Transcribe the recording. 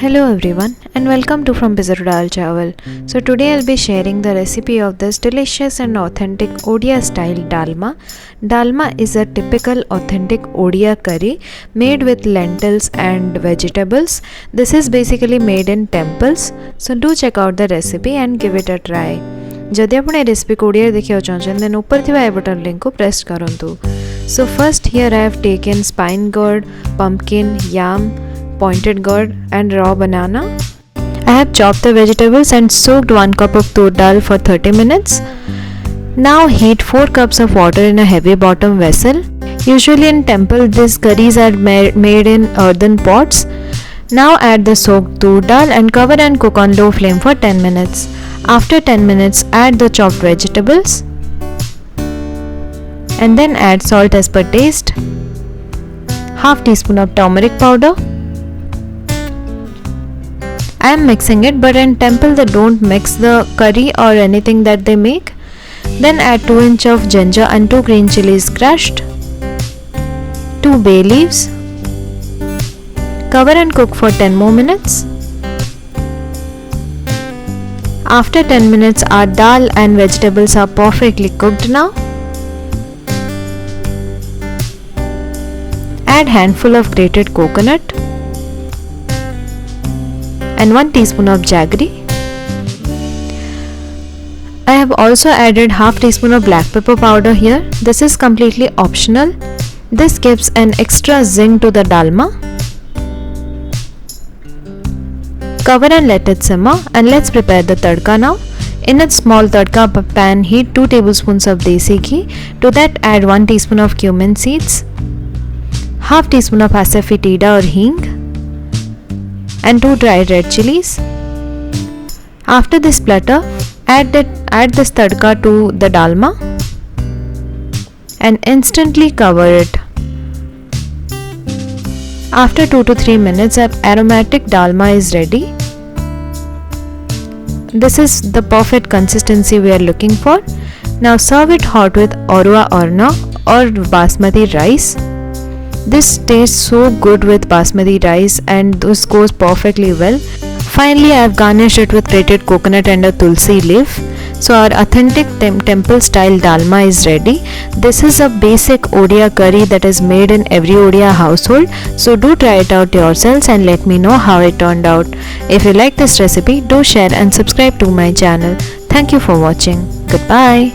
Hello everyone and welcome to frompizzatodalchawal. So today I'll be sharing the recipe of this delicious and authentic Odia style dalma. Dalma is a typical authentic Odia curry made with lentils and vegetables. This is basically made in temples. So do check out the recipe and give it a try. जदि आप recipe को ओडिया देखा चाहते then ऊपर थी आई button link को press करंतु. So first here I have taken spine gourd, pumpkin, yam, pointed gourd and raw banana. I have chopped the vegetables and soaked 1 cup of toor dal for 30 minutes. Now heat 4 cups of water in a heavy bottom vessel. Usually in temple these curries are made in earthen pots. Now add the soaked toor dal and cover and cook on low flame for 10 minutes. After 10 minutes add the chopped vegetables and then add salt as per taste, half teaspoon of turmeric powder. I am mixing it, but in temple they don't mix the curry or anything that they make. Then add 2 inch of ginger and 2 green chillies crushed, 2 bay leaves. Cover and cook for 10 more minutes. After 10 minutes our dal and vegetables are perfectly cooked now. Add handful of grated coconut and 1 teaspoon of jaggery. I have also added half teaspoon of black pepper powder here. This is completely optional. This gives an extra zing to the dalma. Cover and let it simmer and let's prepare the tadka now. In a small tadka pan heat 2 tablespoons of desi ghee. To that add 1 teaspoon of cumin seeds, half teaspoon of asafoetida or hing and 2 dried red chillies. After this splatter, add this tadka to the dalma and instantly cover it. After 2 to 3 minutes, our aromatic dalma is ready. This is the perfect consistency we are looking for. Now serve it hot with orwa orna or basmati rice. This tastes so good with basmati rice and this goes perfectly well. Finally, I have garnished it with grated coconut and a tulsi leaf. So our authentic temple style dalma is ready. This is a basic Odia curry that is made in every Odia household. So do try it out yourselves and let me know how it turned out. If you like this recipe, do share and subscribe to my channel. Thank you for watching. Goodbye.